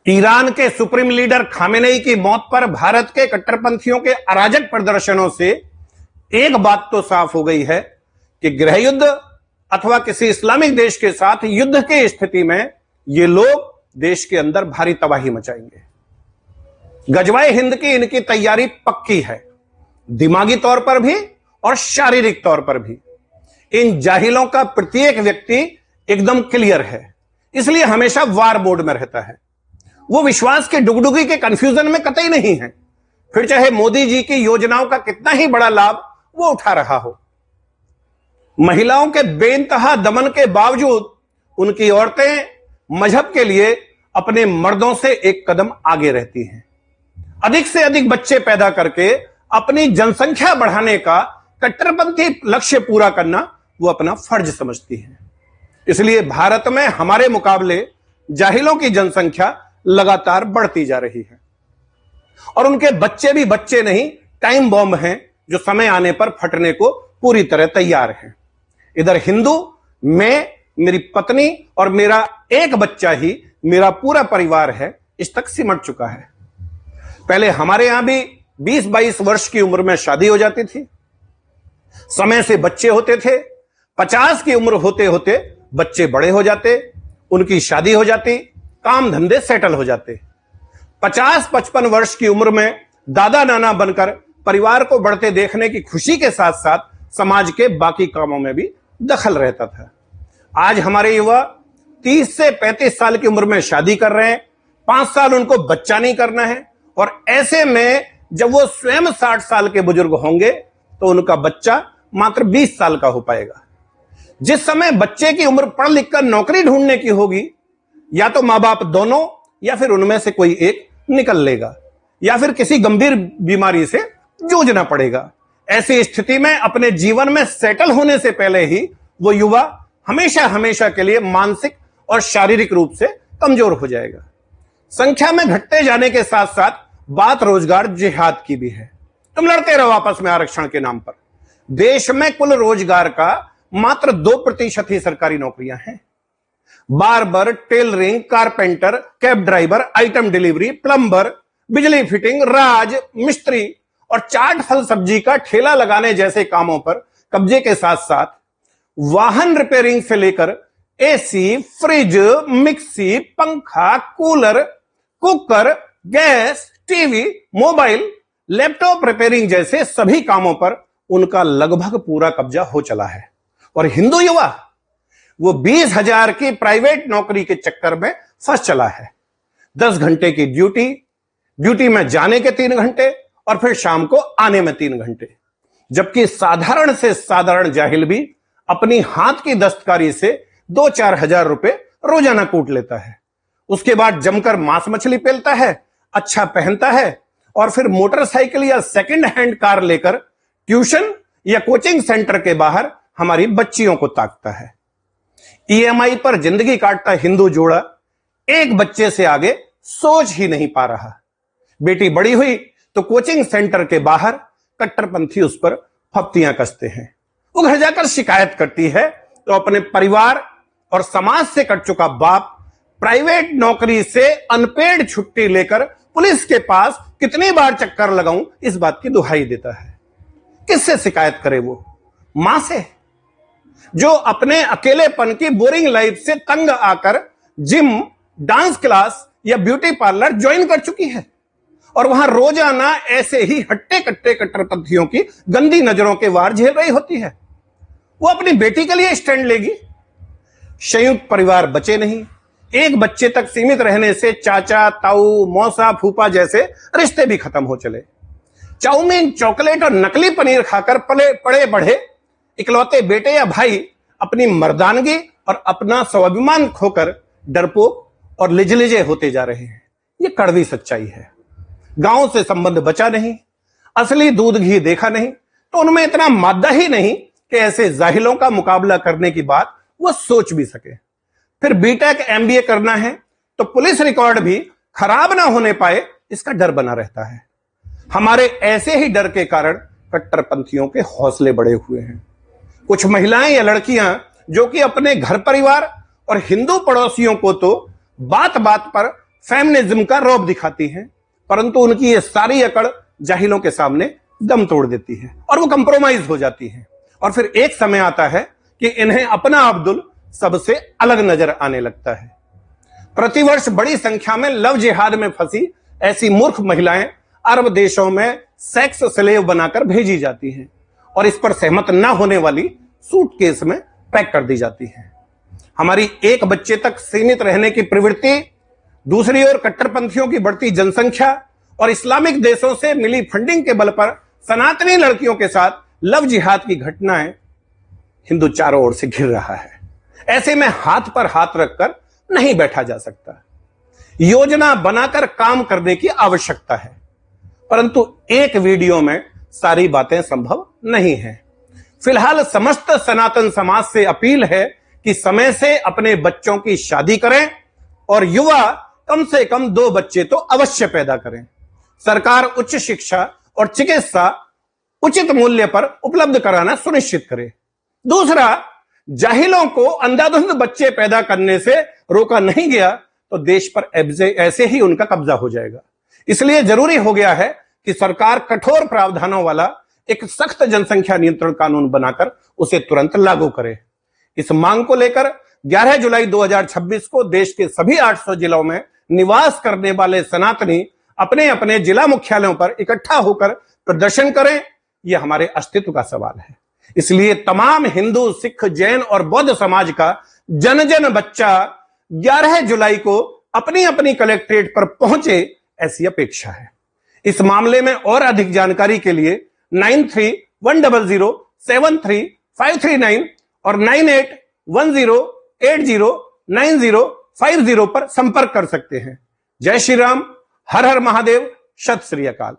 Iran के supreme leader Khamenei की मौत पर भारत के कट्टरपंथियों के अराजक प्रदर्शनों से एक बात तो साफ हो गई है कि गृह युद्ध अथवा किसी इस्लामिक देश के साथ युद्ध की स्थिति में ये लोग देश के अंदर भारी तबाही मचाएंगे। गजवाए हिंद की इनकी तैयारी पक्की है, दिमागी तौर पर भी और शारीरिक तौर पर भी। इन जाहिलों का प्रत्येक व्यक्ति एकदम क्लियर है, इसलिए हमेशा वार मोड में रहता है। वो विश्वास के डुगडुगी के कंफ्यूजन में कतई नहीं है, फिर चाहे मोदी जी की योजनाओं का कितना ही बड़ा लाभ वो उठा रहा हो। महिलाओं के बेइंतहा दमन के बावजूद उनकी औरतें मजहब के लिए अपने मर्दों से एक कदम आगे रहती हैं। अधिक से अधिक बच्चे पैदा करके अपनी जनसंख्या बढ़ाने का कट्टरपंथी लक्ष्य पूरा करना वो अपना फर्ज समझती है। इसलिए भारत में हमारे मुकाबले जाहिलों की जनसंख्या लगातार बढ़ती जा रही है और उनके बच्चे भी बच्चे नहीं, टाइम बॉम्ब हैं जो समय आने पर फटने को पूरी तरह तैयार हैं। इधर हिंदू, मैं, मेरी पत्नी और मेरा एक बच्चा ही मेरा पूरा परिवार है, इस तक सिमट चुका है। पहले हमारे यहां भी 20-22 वर्ष की उम्र में शादी हो जाती थी, समय से बच्चे होते थे। 50 की उम्र होते होते बच्चे बड़े हो जाते, उनकी शादी हो जाती, काम धंधे सेटल हो जाते। 50-55 वर्ष की उम्र में दादा नाना बनकर परिवार को बढ़ते देखने की खुशी के साथ साथ समाज के बाकी कामों में भी दखल रहता था। आज हमारे युवा 30 से 35 साल की उम्र में शादी कर रहे हैं, 5 साल उनको बच्चा नहीं करना है, और ऐसे में जब वो स्वयं 60 साल के बुजुर्ग होंगे तो उनका बच्चा मात्र 20 साल का हो पाएगा। जिस समय बच्चे की उम्र पढ़ लिख कर नौकरी ढूंढने की होगी, या तो मां बाप दोनों या फिर उनमें से कोई एक निकल लेगा, या फिर किसी गंभीर बीमारी से जूझना पड़ेगा। ऐसी स्थिति में अपने जीवन में सेटल होने से पहले ही वो युवा हमेशा हमेशा के लिए मानसिक और शारीरिक रूप से कमजोर हो जाएगा। संख्या में घटते जाने के साथ साथ बात रोजगार जिहाद की भी है। तुम लड़ते रहो आपस में आरक्षण के नाम पर। देश में कुल रोजगार का मात्र 2% ही सरकारी नौकरियां हैं। Barber, tailoring, carpenter, cab driver, item delivery, plumber, बिजली फिटिंग, राज मिस्त्री और चाट फल सब्जी का ठेला लगाने जैसे कामों पर कब्जे के साथ साथ वाहन रिपेयरिंग से लेकर एसी, फ्रिज, मिक्सी, पंखा, cooler, cooker, gas, TV, mobile, laptop repairing जैसे सभी कामों पर उनका लगभग पूरा कब्जा हो चला है। और हिंदू युवा वो 20,000 की प्राइवेट नौकरी के चक्कर में फंस चला है। 10 घंटे की ड्यूटी में जाने के 3 घंटे और फिर शाम को आने में 3 घंटे, जबकि साधारण से साधारण जाहिल भी अपनी हाथ की दस्तकारी से 2-4 हजार रुपए रोजाना कूट लेता है। उसके बाद जमकर मांस मछली पेलता है, अच्छा पहनता है और फिर मोटरसाइकिल या सेकंड हैंड कार लेकर ट्यूशन या कोचिंग सेंटर के बाहर हमारी बच्चियों को ताकता है। ईएमआई पर जिंदगी काटता हिंदू जोड़ा एक बच्चे से आगे सोच ही नहीं पा रहा। बेटी बड़ी हुई तो कोचिंग सेंटर के बाहर कट्टरपंथी उस पर फप्तियां कसते हैं। वो घर जाकर शिकायत करती है तो अपने परिवार और समाज से कट चुका बाप प्राइवेट नौकरी से अनपेड छुट्टी लेकर पुलिस के पास कितनी बार चक्कर लगाऊं इस बात की दुहाई देता है। किससे शिकायत करे वो? मां से, जो अपने अकेलेपन की बोरिंग लाइफ से तंग आकर जिम, डांस क्लास या ब्यूटी पार्लर ज्वाइन कर चुकी है और वहां रोजाना ऐसे ही हट्टे कट्टे कट्टरपंथियों की गंदी नजरों के वार झेल रही होती है। वो अपनी बेटी के लिए स्टैंड लेगी। संयुक्त परिवार बचे नहीं। एक बच्चे तक सीमित रहने से चाचा, ताऊ, मौसा, फूफा जैसे रिश्ते भी खत्म हो चले। चाउमीन, चॉकलेट और नकली पनीर खाकर पड़े बढ़े इकलौते बेटे या भाई अपनी मर्दानगी और अपना स्वाभिमान खोकर डरपोक और लिजलिजे होते जा रहे हैं। ये कड़वी सच्चाई है। गांव से संबंध बचा नहीं, असली दूध घी देखा नहीं, तो उनमें इतना मादा ही नहीं कि ऐसे जाहिलों का मुकाबला करने की बात वो सोच भी सके। फिर बीटेक, एमबीए करना है तो पुलिस रिकॉर्ड भी खराब ना होने पाए इसका डर बना रहता है। हमारे ऐसे ही डर के कारण कट्टरपंथियों के हौसले बढ़े हुए हैं। कुछ महिलाएं या लड़कियां जो कि अपने घर परिवार और हिंदू पड़ोसियों को तो बात बात पर फेमिनिज्म का रौब दिखाती हैं, परंतु उनकी ये सारी अकड़ जाहिलों के सामने दम तोड़ देती है और वो कंप्रोमाइज हो जाती है। और फिर एक समय आता है कि इन्हें अपना अब्दुल सबसे अलग नजर आने लगता है। प्रतिवर्ष बड़ी संख्या में लव जिहाद में फंसी ऐसी मूर्ख महिलाएं अरब देशों में सेक्स स्लेव बनाकर भेजी जाती हैं और इस पर सहमत न होने वाली सूटकेस में पैक कर दी जाती हैं। हमारी एक बच्चे तक सीमित रहने की प्रवृत्ति, दूसरी ओर कट्टरपंथियों की बढ़ती जनसंख्या और इस्लामिक देशों से मिली फंडिंग के बल पर सनातनी लड़कियों के साथ लव जिहाद की घटनाएं हिंदू चारों ओर से घिर रहा है। ऐसे में हाथ पर हाथ रखकर नहीं बैठा जा सकता। योजना बनाकर काम करने की आवश्यकता है, परंतु एक वीडियो में सारी बातें संभव नहीं है। फिलहाल समस्त सनातन समाज से अपील है कि समय से अपने बच्चों की शादी करें और युवा कम से कम 2 बच्चे तो अवश्य पैदा करें। सरकार उच्च शिक्षा और चिकित्सा उचित मूल्य पर उपलब्ध कराना सुनिश्चित करे। दूसरा, जाहिलों को अंधाधुंध बच्चे पैदा करने से रोका नहीं गया तो देश पर ऐसे ही उनका कब्जा हो जाएगा। इसलिए जरूरी हो गया है कि सरकार कठोर प्रावधानों वाला एक सख्त जनसंख्या नियंत्रण कानून बनाकर उसे तुरंत लागू करे। इस मांग को लेकर 11 जुलाई 2026 को देश के सभी 800 जिलों में निवास करने वाले सनातनी अपने अपने जिला मुख्यालयों पर इकट्ठा होकर प्रदर्शन करें। यह हमारे अस्तित्व का सवाल है। इसलिए तमाम हिंदू, सिख, जैन और बौद्ध समाज का जन जन बच्चा 11 जुलाई को अपनी अपनी कलेक्ट्रेट पर पहुंचे, ऐसी अपेक्षा है। इस मामले में और अधिक जानकारी के लिए 9310073539 और 9810809050 पर संपर्क कर सकते हैं। जय श्री राम, हर हर महादेव, सत श्री अकाल।